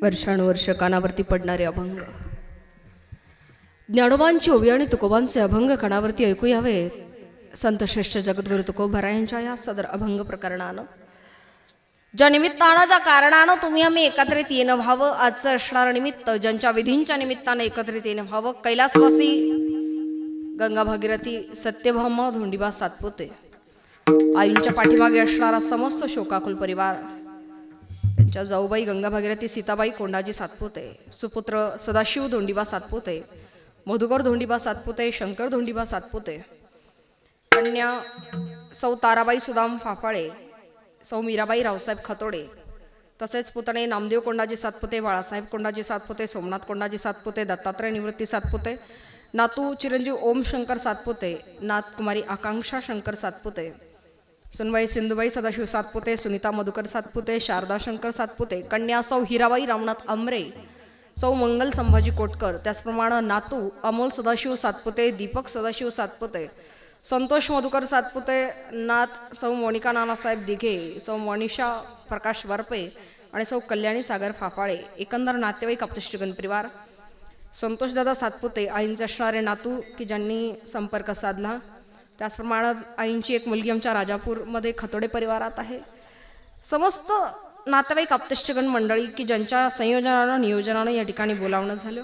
वर्षानुवर्ष कानावरती पडणारे अभंग, ज्ञानोबांची ओवी आणि तुकोबांचे अभंग कानावरती ऐकू यावे. संतश्रेष्ठ जगद्गुरु तुकोबारायांच्या या सदर अभंग प्रकरणानं, ज्या निमित्तानं, ज्या कारणानं तुम्ही आम्ही एकत्रित येणं व्हावं, आजचं असणारं निमित्त, ज्यांच्या विधींच्या निमित्तानं एकत्रित येणं व्हावं, कैलासवासी गंगा भागीरथी सत्यभामा धोंडीबा सातपुते, आईंच्या पाठीमागे असणारा समस्त शोकाकुल परिवार, त्यांच्या जाऊबाई गंगा भागीरथी सीताबाई कोंडाजी सातपुते, सुपुत्र सदाशिव धोंडीबा सातपुते, मधुकर धोंडीबा सातपुते, शंकर धोंडीबा सातपुते, कन्या सौ ताराबाई सुदाम फाफाळे, सौ मीराबाई रावसाहेब खतोडे, तसेच पुतणे नामदेव कोंडाजी सातपुते, बाळासाहेब कोंडाजी सातपुते, सोमनाथ कोंडाजी सातपुते, दत्तात्रय निवृत्ती सातपुते, नातू चिरंजीव ओम शंकर सातपुते, नात कुमारी आकांक्षा शंकर सातपुते, सुनबाई सिंधुबाई सदाशिव सातपुते, सुनीता मधुकर सातपुते, शारदा शंकर सातपुते, कन्या सौ हिराबाई रामनाथ आमरे, सौ मंगल संभाजी कोटकर, त्याचप्रमाणे नातू अमोल सदाशिव सातपुते, दीपक सदाशिव सातपुते, संतोष मधुकर सातपुते, नात सौ मोनिका नानासाहेब दिघे, सौ मनीषा प्रकाश वरपे आणि सौ कल्याणी सागर फाफाळे, एकंदर नातेवाईक आपत्तिष्ठगण परिवार, संतोषदादा सातपुते, आईंचे असणारे नातू की ज्यांनी संपर्क साधला, त्याचप्रमाणे आईंची एक मुलगी आमच्या राजापूरमध्ये खतोडे परिवारात आहे. समस्त नातेवाईक आपत्तिष्ठगण मंडळी की ज्यांच्या संयोजनानं नियोजनानं या ठिकाणी बोलावणं झालं.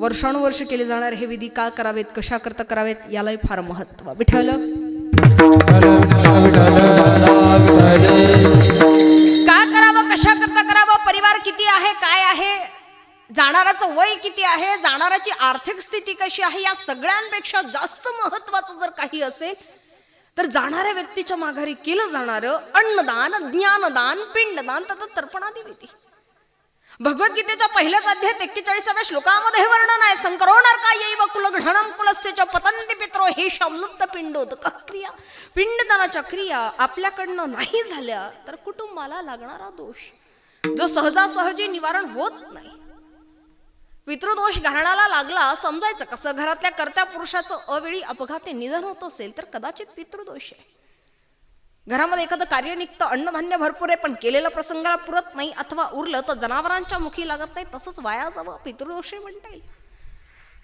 वर्षानुवर्ष केले जाणारे हे विधी का करावेत, कशा करता करावेत, यालाही फार महत्त्व. विठ्ठल का करावं, कशा करता करावं, परिवार किती आहे, काय आहे, जाणाराचं वय किती आहे, जाणाराची आर्थिक स्थिती कशी आहे, या सगळ्यांपेक्षा जास्त महत्त्वाचं जर काही असेल तर जाणाऱ्या व्यक्तीच्या माघारी केलं जाणारं अन्नदान, ज्ञानदान, पिंडदान तथा तर्पणादी विधी. भगवद्गीतेच्या पहिल्याच अध्यायात 41व्या श्लोकामध्ये हे वर्णन आहे. संकरो नरका येव कुलघ्नम कुलस्यच पतन्ति पित्रो हे शामलुप्त पिंडोदक क्रिया. पिंडदानाच्या क्रिया आपल्याकडनं नाही झाल्या तर कुटुंबाला लागणारा दोष जो सहजासहजी निवारण होत नाही. पितृदोष घराण्याला लागला समजायचं कसं, घरातल्या कर्त्या पुरुषाचं अवेळी अपघाती निधन होत असेल तर कदाचित पितृदोष आहे. घरामध्ये एखादं कार्य निघतं, अन्नधान्य भरपूर आहे पण केलेलं प्रसंगाला पुरत नाही, अथवा उरलं तर जनावरांच्या मुखी लागत नाही, तसंच वाया जावं, पितृदोष म्हणता येईल.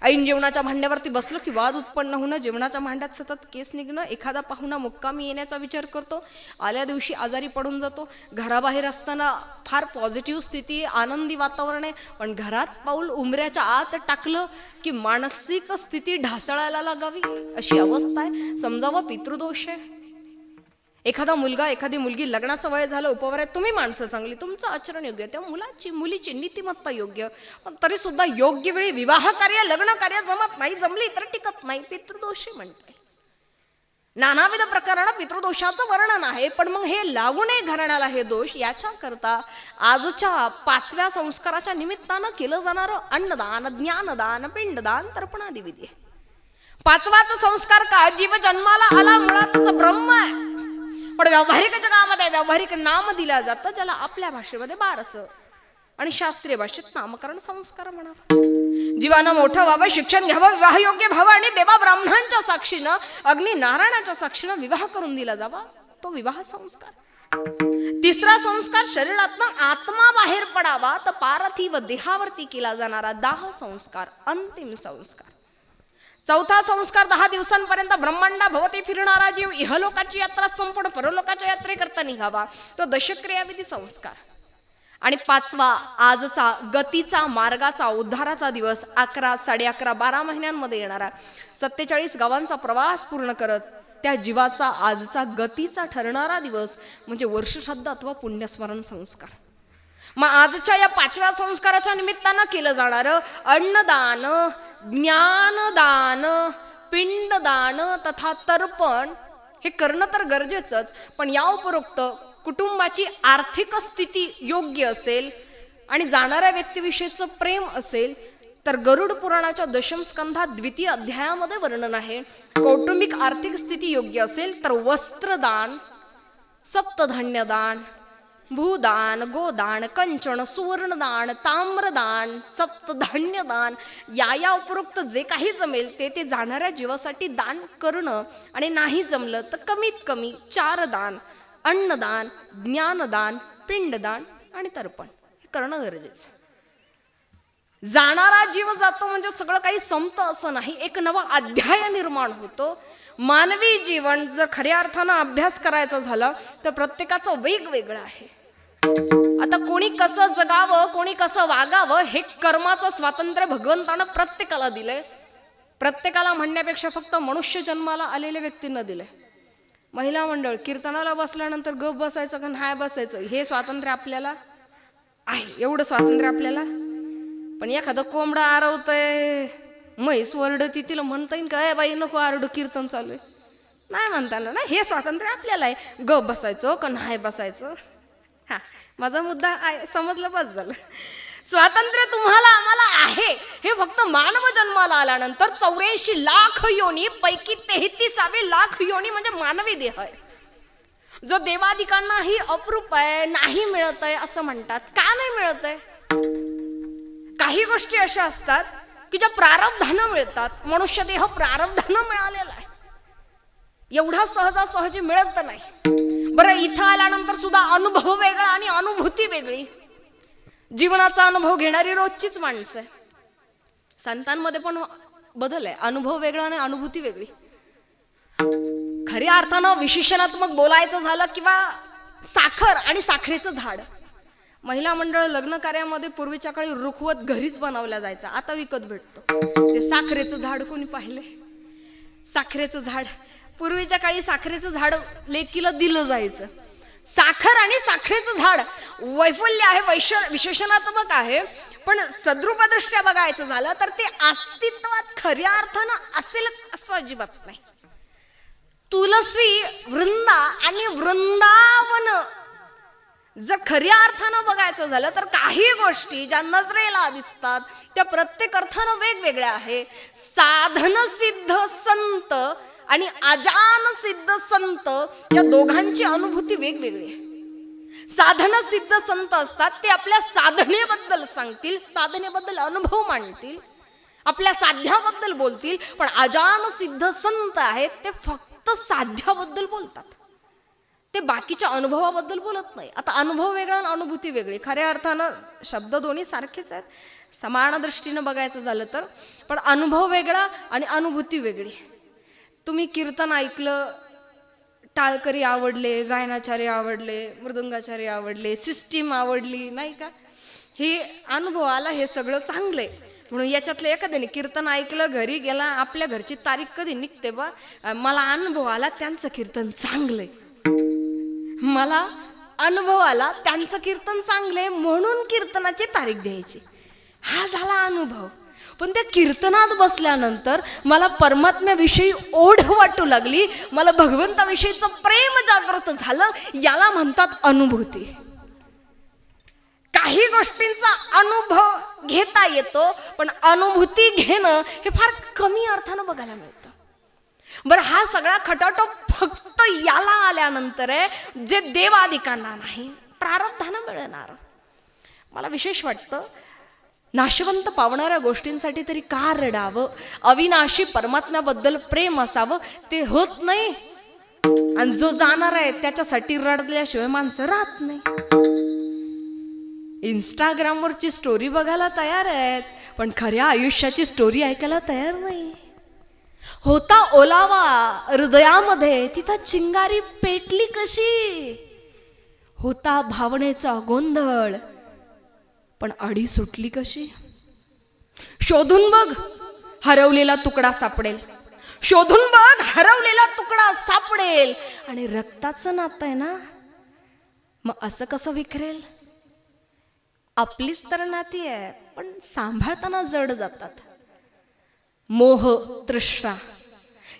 ऐन जेवणाच्या भांड्यावरती बसलं की वाद उत्पन्न होणं, जेवणाच्या भांड्यात सतत केस निघणं, एखादा पाहुणा मुक्कामी येण्याचा विचार करतो, आल्या दिवशी आजारी पडून जातो. घराबाहेर असताना फार पॉझिटिव्ह स्थिती, आनंदी वातावरण आहे, पण घरात पाऊल उंबऱ्याच्या आत टाकलं की मानसिक स्थिती ढासळायला लागावी अशी अवस्था आहे. समजावं पितृदोष आहे. एखादा मुलगा, एखादी मुलगी, लग्नाचं वय झालं, उपवर आहे, तुम्ही माणसं चांगली, तुमचं आचरण योग्य, त्या मुलीची नीतिमत्ता योग्य, पण तरी सुद्धा योग्य वेळी विवाह कार्य, लग्न कार्य जमत नाही, जमली तर टिकत नाही, पितृदोष म्हणताय. नानाविध प्रकरण पितृदोषाचं वर्णन आहे. पण मग हे लागू नये घराण्याला हे दोष, याच्या करता आजच्या 5व्या संस्काराच्या निमित्तानं केलं जाणारं अन्नदान, ज्ञानदान, पिंडदान, तर्पणादी विधी. 5वाच संस्कार का, जीव जन्माला आला मुळातच ब्रह्म आहे, पण व्यावहारिक जगामध्ये व्यावहारिक नाम दिलं जातं ज्याला आपल्या भाषेमध्ये बारस आणि शास्त्रीय भाषेत नामकरण संस्कार म्हणावं. जीवानं मोठं व्हावं, शिक्षण घ्यावं, विवाह योग्य व्हावं आणि देवा ब्राह्मणांच्या साक्षीनं, अग्नी नारायणाच्या साक्षीनं विवाह करून दिला जावा, तो विवाह संस्कार. 3रा संस्कार, शरीरातनं आत्मा बाहेर पडावा तर पार्थिव देहावरती केला जाणारा दाह संस्कार, अंतिम संस्कार. 4था संस्कार, 10 दिवसांपर्यंत ब्रह्मांडा भवती फिरणारा जीव इहलोकाची यात्रा संपूर्ण परलोकाच्या यात्रेकरता निघावा, तो दशक्रियाविधी संस्कार. आणि 5वा आजचा गतीचा, मार्गाचा, उद्धाराचा दिवस, 11, 11.5, 12 महिन्यांमध्ये येणारा 47 गावांचा प्रवास पूर्ण करत त्या जीवाचा आजचा गतीचा ठरणारा दिवस म्हणजे वर्षश्राद्ध अथवा पुण्यस्मरण संस्कार. मग आजच्या या 5व्या संस्काराच्या निमित्तानं केलं जाणारं अन्नदान, ज्ञानदान, पिंडदान तथा तर्पण हे करणं तर गरजेचंच, पण या उपरोक्त कुटुंबाची आर्थिक स्थिती योग्य असेल आणि जाणाऱ्या व्यक्तीविषयीचं प्रेम असेल तर गरुड पुराणाच्या 10म स्कंधात 2य अध्यायामध्ये वर्णन आहे. कौटुंबिक आर्थिक स्थिती योग्य असेल तर वस्त्रदान, सप्तधान्यदान, भूदान, गोदान, कंचन, सुवर्णदान, ताम्रदान, सप्तधान्यदान, या उपरोक्त जे काही जमेल ते जाणाऱ्या जीवासाठी दान करणं. आणि नाही जमलं तर कमीत कमी 4 दान, अन्नदान, ज्ञानदान, पिंडदान आणि तर्पण करणं गरजेचं. जाणारा जीव जातो म्हणजे सगळं काही संपतं असं नाही, एक नवा अध्याय निर्माण होतो. मानवी जीवन जर खऱ्या अर्थानं अभ्यास करायचा झाला तर प्रत्येकाचं वेगवेगळं आहे. आता कोणी कसं जगावं, कोणी कसं वागावं हे कर्माचं स्वातंत्र्य भगवंतानं प्रत्येकाला दिलंय. प्रत्येकाला म्हणण्यापेक्षा फक्त मनुष्य जन्माला आलेल्या व्यक्तींना दिलंय. महिला मंडळ कीर्तनाला बसल्यानंतर गप बसायचं का नाही बसायचं हे स्वातंत्र्य आपल्याला आहे, एवढं स्वातंत्र्य आपल्याला. पण एखादं कोंबडा आरवतंय, म्हैस वरडती, तिला म्हणता येईल काय बाई नको आरडू, कीर्तन चालू आहे, नाही म्हणता आलं ना. हे स्वातंत्र्य आपल्याला आहे, गप बसायचं का नाही बसायचं. हा, माझा मुद्दा समजलं बस झालं. स्वातंत्र्य तुम्हाला आम्हाला आहे हे फक्त मानव जन्माला आल्यानंतर 84 लाख योनी पैकी 33 लाख योनी म्हणजे मानवी देह आहे, जो देवादिकांनाही अप्रूप आहे, नाही मिळत आहे असं म्हणतात. का नाही मिळत आहे? काही गोष्टी अशा असतात की ज्या प्रारब्धानं मिळतात. मनुष्य देह प्रारब्धानं मिळालेला आहे, एवढा सहजासहजी मिळत नाही. बरं, इथं आल्यानंतर सुद्धा अनुभव वेगळा आणि अनुभूती वेगळी. जीवनाचा अनुभव घेणारी रोजचीच माणसं आहे. संतांमध्ये पण बदल आहे, अनुभव वेगळा आणि अनुभूती वेगळी. खऱ्या अर्थानं विशेषणात्मक बोलायचं झालं किंवा साखर आणि साखरेचं झाड. महिला मंडळ लग्न कार्यामध्ये पूर्वीच्या काळी रुखवत घरीच बनवल्या जायचा, आता विकत भेटतो. ते साखरेचं झाड कोणी पाहिले? साखरेचं झाड पूर्वीच्या काळी साखरेचं झाड लेकीला दिलं जायचं. साखर आणि साखरेचं झाड वैफल्य आहे, विशेषणात्मक आहे. पण सद्रूपदृष्ट्या बघायचं झालं तर ते अस्तित्वात खऱ्या अर्थानं असेलच असं अजिबात नाही. तुलसी, वृंदा आणि वृंदावन जर खऱ्या अर्थानं बघायचं झालं तर काही गोष्टी ज्या नजरेला दिसतात त्या प्रत्येक अर्थानं वेगवेगळ्या आहे. साधन सिद्ध संत आणि अजान सिद्ध संत या दोघांची अनुभूती वेगवेगळी आहे. साधन सिद्ध संत असतात ते आपल्या साधनेबद्दल सांगतील, साधनेबद्दल अनुभव मांडतील, आपल्या साध्याबद्दल बोलतील. पण अजान सिद्ध संत आहेत ते फक्त साध्याबद्दल बोलतात, ते बाकीच्या अनुभवाबद्दल बोलत नाही. आता अनुभव वेगळा आणि अनुभूती वेगळी. खऱ्या अर्थानं शब्द दोन्ही सारखेच आहेत समान दृष्टीनं बघायचं झालं तर, पण अनुभव वेगळा आणि अनुभूती वेगळी. तुम्ही कीर्तन ऐकलं, टाळकरी आवडले, गायनाचार्य आवडले, मृदुंगाचार्य आवडले, सिस्टीम आवडली, नाही का, हे अनुभव आला, हे सगळं चांगलं आहे. म्हणून याच्यातलं एखाद्याने कीर्तन ऐकलं, घरी गेला, आपल्या घरची तारीख कधी निघते बा, मला अनुभव आला त्यांचं कीर्तन चांगलंय, मला अनुभव आला त्यांचं कीर्तन चांगलंय म्हणून कीर्तनाची तारीख द्यायची, हा झाला अनुभव. पण त्या कीर्तनात बसल्यानंतर मला परमात्म्याविषयी ओढ वाटू लागली, मला भगवंताविषयीचं प्रेम जागृत झालं, याला म्हणतात अनुभूती. काही गोष्टींचा अनुभव घेता येतो पण अनुभूती घेणं हे फार कमी अर्थानं बघायला मिळतं. बरं, हा सगळा खटाटोप फक्त याला आल्यानंतर आहे जे देवादिकांना नाही, प्रारब्धानं मिळणार. मला विशेष वाटतं, नाशवंत पावणाऱ्या गोष्टींसाठी तरी का रडावं, अविनाशी परमात्म्याबद्दल प्रेम असावं, ते होत नाही. आणि जो जाणार आहे त्याच्यासाठी रडल्याशिवाय माणसं राहत नाही. इंस्टाग्रामवरची स्टोरी बघायला तयार आहेत पण खऱ्या आयुष्याची स्टोरी ऐकायला तयार नाही. होता ओलावा हृदयामध्ये, तिथं चिंगारी पेटली कशी, होता भावनेचा गोंधळ पण अडी सुटली कशी. शोधून बघ हरवलेला तुकडा सापडेल, शोधून बघ हरवलेला तुकडा सापडेल. आणि रक्ताचं नातं आहे ना, मग असं कसं विखरेल. आपलीच तर नाती आहे पण सांभाळताना जड जातात. मोह तृष्णा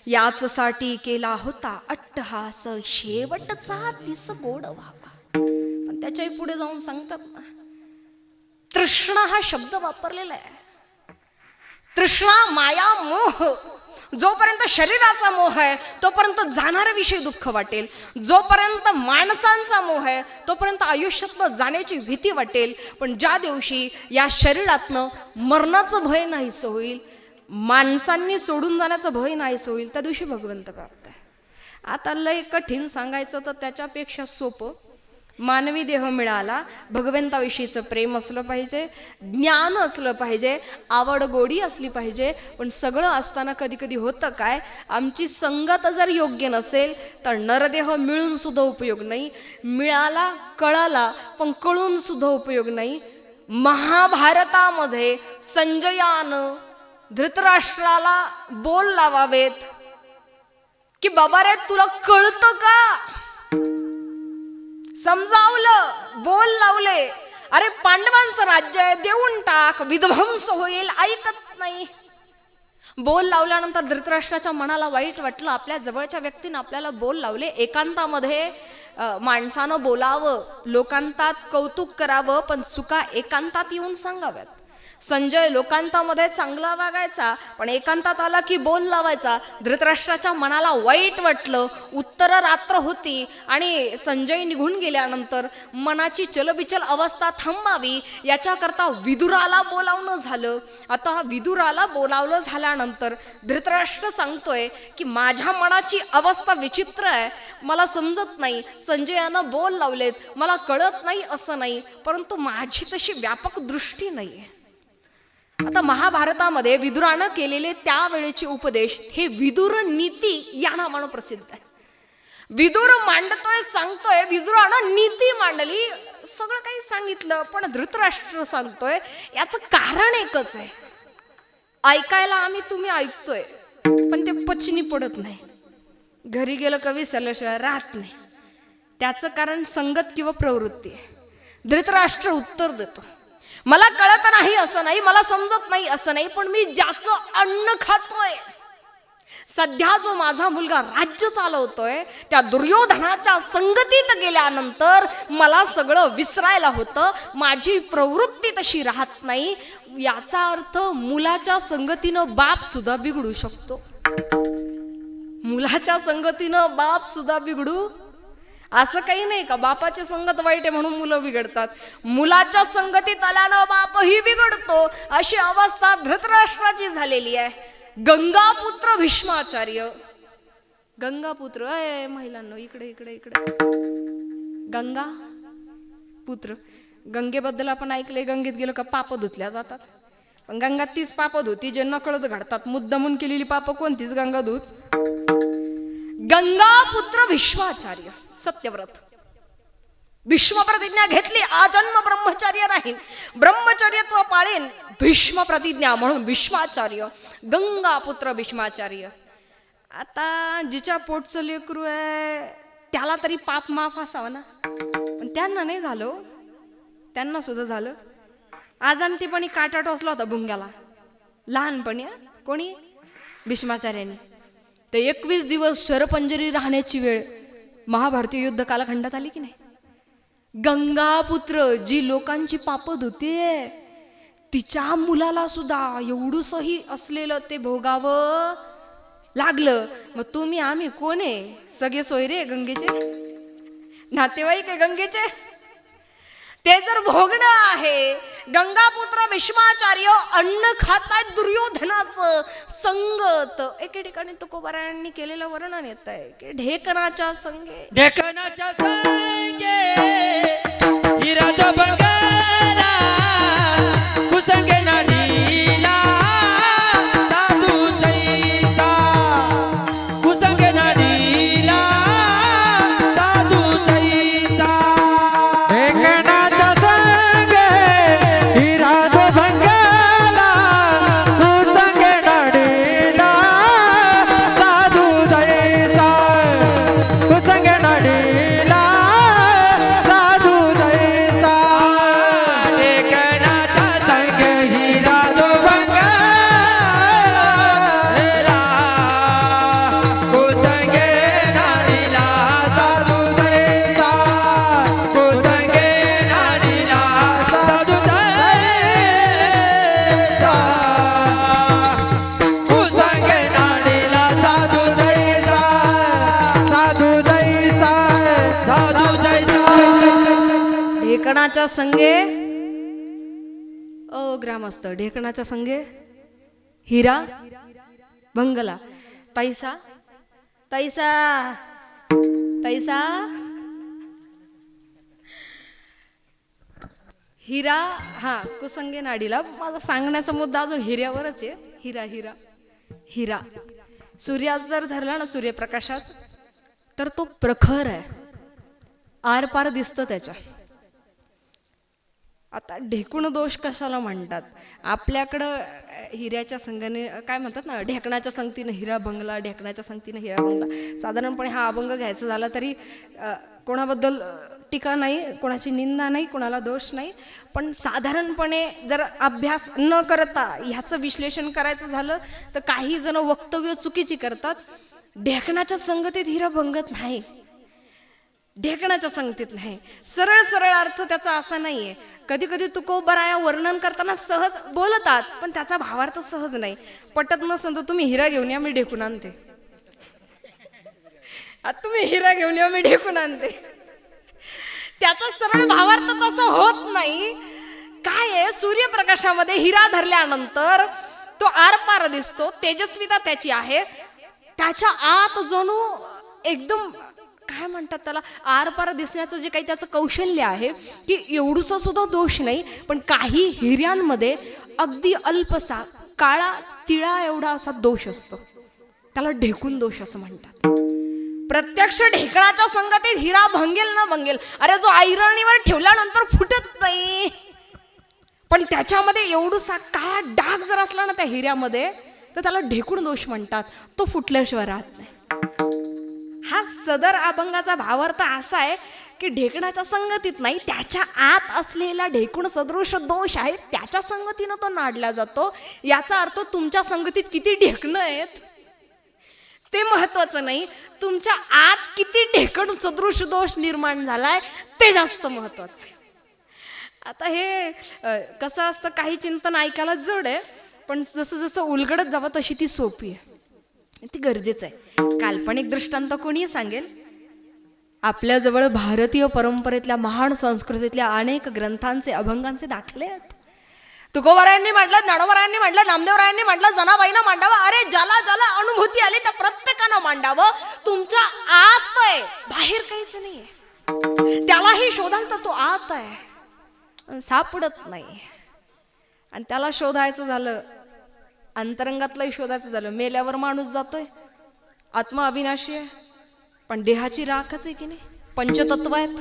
याचसाठी केला होता अट्टहास, शेवटचा दिस गोड व्हावा. पण त्याच्याही पुढे जाऊन सांगतात ना, तृष्णा हा शब्द वापरलेला आहे. तृष्णा, माया, मोह. जोपर्यंत शरीराचा मोह आहे तोपर्यंत जाणाऱ्याविषयी दुःख वाटेल, जोपर्यंत माणसांचा मोह आहे तोपर्यंत आयुष्यातनं जाण्याची भीती वाटेल. पण ज्या दिवशी या शरीरातनं मरणाचं भय नाहीसं होईल, माणसांनी सोडून जाण्याचं भय नाहीसं होईल, त्या दिवशी भगवंत प्राप्त आहे. आता लय कठीण सांगायचं तर त्याच्यापेक्षा सोपं, मानवी देह मिळाला, भगवंताविषयीचं प्रेम असलं पाहिजे, ज्ञान असलं पाहिजे, आवड गोडी असली पाहिजे. पण सगळं असताना कधी कधी होतं काय, आमची संगत जर योग्य नसेल तर नरदेह मिळून सुद्धा उपयोग नाही, मिळाला कळाला पण कळून सुद्धा उपयोग नाही. महाभारतामध्ये संजयानं धृतराष्ट्राला बोल लावावेत की बाबा रे तुला कळतं का, समजावलं, बोल लावले, अरे पांडवांचं राज्य आहे देऊन टाक, विध्वंस होईल, ऐकत नाही. बोल लावल्यानंतर धृतराष्ट्राच्या मनाला वाईट वाटलं, आपल्या जवळच्या व्यक्तीनं आपल्याला बोल लावले. एकांतामध्ये माणसानं बोलावं, लोकांतात कौतुक करावं, पण चुका एकांतात येऊन सांगाव्यात. संजय लोकांतामध्ये चांगला वागायचा, पण एकांतात आला की बोल लावायचा. धृतराष्ट्राच्या मनाला वाईट वाटलं, उत्तर रात्र होती आणि संजय निघून गेल्यानंतर मनाची चलबिचल अवस्था थांबावी याच्याकरता विदुराला बोलावणं झालं. आता विदुराला बोलावलं झाल्यानंतर धृतराष्ट्र सांगतोय की माझ्या मनाची अवस्था विचित्र आहे, मला समजत नाही, संजयानं बोल लावलेत, मला कळत नाही असं नाही, परंतु माझी तशी व्यापक दृष्टी नाही आहे. आता महाभारतामध्ये विदुरानं केलेले त्यावेळेचे उपदेश हे विदुर नीती या नावानं प्रसिद्ध आहे. विदुर मांडतोय, सांगतोय, विदुरानं नीती मांडली, सगळं काही सांगितलं, पण धृतराष्ट्र सांगतोय याचं कारण एकच आहे, ऐकायला तुम्ही ऐकतोय पण ते पचनी पडत नाही, घरी गेलं कवी विसरल्याशिवाय राहत नाही. त्याचं कारण संगत किंवा प्रवृत्ती आहे. धृतराष्ट्र उत्तर देतो, मला कळत नाही असं नाही, मला समजत नाही असं नाही, पण मी ज्याचं अन्न खातोय, सध्या जो माझा मुलगा राज्य चालवतोय, त्या दुर्योधनाच्या संगतीत गेल्यानंतर मला सगळं विसरायला होतं, माझी प्रवृत्ती तशी राहत नाही. याचा अर्थ मुलाच्या संगतीनं बाप सुद्धा बिघडू शकतो, मुलाच्या संगतीनं बाप सुद्धा बिघडू, असं काही नाही का बापाची संगत वाईट आहे म्हणून मुलं बिघडतात, मुलाच्या संगतीत आल्यानं बापही बिघडतो. अशी अवस्था धृतराष्ट्राची झालेली आहे. गंगापुत्र भीष्माचार्य, गंगापुत्र, महिलांनो इकडे इकडे इकडे, गंगा पुत्र, गंगेबद्दल आपण ऐकले, गंगेत गेलो का पाप धुतल्या जातात, पण गंगा तीच पाप धुती जे नकळत घडतात, मुद्दामून केलेली पाप कोणतीच गंगा धुत. गंगापुत्र भीष्माचार्य सत्यव्रत, भीष्म प्रतिज्ञा घेतली, आजन्म ब्रह्मचर्य राहील, ब्रह्मचर्यत्व पाळेन, भीष्म प्रतिज्ञा म्हणून भीष्माचार्य, गंगापुत्र भीष्माचार्य. आता जिच्या पोटचं लेकरू आहे त्याला तरी पाप माफ असावं ना, पण त्यांना नाही झालं, त्यांना सुद्धा झालं. आजांतीपणी काटा टोचला होता भुंग्याला लहानपणी, कोणी, भीष्माचार्यांनी. ते 21 दिवस शरपंजरी राहण्याची वेळ महाभारतीय युद्ध कालखंडात आली की नाही. गंगापुत्र जी लोकांची पाप धुते, तिच्या मुलाला सुद्धा एवढूसही असलेलं ते भोगावं लागलं. मग तुम्ही आम्ही कोण आहे, सगळे सोयरे गंगेचे, नातेवाईक आहे गंगेचे, ते जर भोगणं आहे. गंगापुत्र भीष्माचार्य अन्न खातायत दुर्योधनाचं संगत. एके ठिकाणी तुकोबारायांनी केलेलं वर्णन येत आहे की ढेकणाच्या संगे, ढेकणाच्या संगे हिराचा बंगाला कुसंगे नाडीला साधू तैसा, कुसंगे नाडीला साधू तैसा. ढेकणाच्या संगे, ग्रामस्थ, ढेकणाच्या संगे हिरा भंगला तैसा तैसा तैसा. हिरा, हा कुसंगे नाडीला. माझा सांगण्याचा मुद्दा अजून हिऱ्यावरच आहे. हिरा हिरा हिरा. सूर्यात जर धरला ना सूर्यप्रकाशात, तर तो प्रखर आहे, आरपार दिसतं त्याच्या. आता ढेकूण दोष कशाला म्हणतात? आपल्याकडं हिऱ्याच्या संगने काय म्हणतात ना, ढेकणाच्या संगतीनं हिरा भंगला, ढेकणाच्या संगतीनं हिरा भंगला. साधारणपणे हा अभंग घ्यायचा झाला तरी कोणाबद्दल टीका नाही, कोणाची निंदा नाही, कोणाला दोष नाही. पण साधारणपणे जर अभ्यास न करता ह्याचं विश्लेषण करायचं झालं तर काही जण वक्तव्य चुकीची करतात. ढेकणाच्या संगतीत हिरा भंगत नाही, ढेकणाच्या संगतीत नाही. सरळ सरळ अर्थ त्याचा असा नाहीये. कधी कधी तुकोबराया वर्णन करताना सहज बोलतात, पण त्याचा भावार्थ सहज नाही. पटत नसेल तर तुम्ही हिरा घेऊन या, मी ढेकून आणते. आता तुम्ही हिरा घेऊन या, मी ढेकून आणते. त्याचा सरळ भावार्थ तसा होत नाही. काय आहे, सूर्यप्रकाशामध्ये हिरा धरल्यानंतर तो आरपार दिसतो, तेजस्विता त्याची आहे. त्याच्या आत जणू एकदम काय म्हणतात त्याला, आरपार दिसण्याचं जे काही त्याचं कौशल्य आहे की एवढूसा सुद्धा दोष नाही. पण काही हिऱ्यांमध्ये अगदी अल्पसा काळा तिळा एवढा असा दोष असतो, त्याला ढेकून दोष असं म्हणतात. प्रत्यक्ष ढेकणाच्या संगतीत हिरा भंगेल ना भंगेल. अरे जो ऐरणीवर ठेवल्यानंतर फुटत नाही, पण त्याच्यामध्ये एवढूसा काळा डाग जर असला ना त्या हिऱ्यामध्ये, तर त्याला ढेकूण दोष म्हणतात. तो फुटल्याशिवाय राहत नाही. हा सदर अभंगाचा भावार्थ असा आहे की ढेकणाच्या संगतीत नाही, त्याच्या आत असलेला ढेकूण सदृश दोष आहे, त्याच्या संगतीनं तो नाडला जातो. याचा अर्थ तुमच्या संगतीत किती ढेकणं आहेत ते महत्वाचं नाही, तुमच्या आत किती ढेकण सदृश दोष निर्माण झालाय ते जास्त महत्वाचं आहे. आता हे कसं असतं, काही चिंतन ऐकायला जड आहे, पण जसं जसं उलगडत जावं तशी ती सोपी आहे, ती गरजेचं आहे. काल्पनिक दृष्टांत कोणी सांगेल, आपल्याजवळ भारतीय परंपरेतल्या महान संस्कृतीतल्या अनेक ग्रंथांचे अभंगांचे दाखले आहेत. तुकोबारायांनी म्हटलं, ज्ञानोबारायांनी म्हटलं, नामदेवरायांनी म्हटलं, जनाबाईनं मांडावं. अरे ज्याला ज्याला अनुभूती आली त्या प्रत्येकानं मांडावं. तुमच्या आत आहे, बाहेर काहीच नाहीये. त्यालाही शोधाल तर तो आत आहे, सापडत नाही. आणि त्याला शोधायचं झालं, अंतरंगातलंही शोधायचं झालं, मेल्यावर माणूस जातोय. आत्मा अविनाशी आहे, पण देहाची राखच आहे की नाही. पंचतत्व आहेत.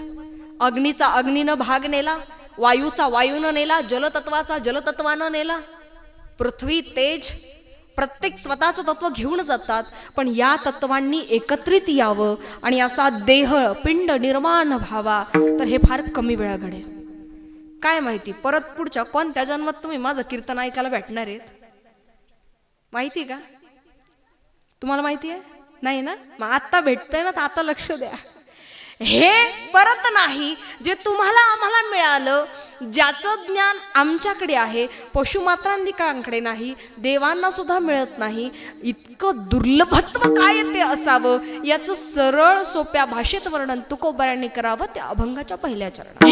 अग्नीचा अग्नीनं भाग नेला, वायूचा वायूनं नेला, जलतत्वाचा जलतत्वानं नेला. पृथ्वी तेज प्रत्येक स्वतःचं तत्व घेऊन जातात, पण या तत्वांनी एकत्रित यावं आणि असा देह पिंड निर्माण व्हावा, तर हे फार कमी वेळा घडेल. काय माहिती परत पुढच्या कोणत्या जन्मात तुम्ही माझं कीर्तन ऐकायला भेटणार आहेत, माहिती का तुम्हाला? माहिती आहे नाही ना? मग आता भेटतंय ना, तर आता लक्ष द्या. हे परत नाही जे तुम्हाला आम्हाला मिळालं, ज्याचं ज्ञान आमच्याकडे आहे, पशुमात्रांदिकांकडे नाही, देवांना सुद्धा मिळत नाही. इतकं दुर्लभत्व काय ते असावं, याचं सरळ सोप्या भाषेत वर्णन तुकोबारायांनी करावं त्या अभंगाच्या पहिल्या चरणात.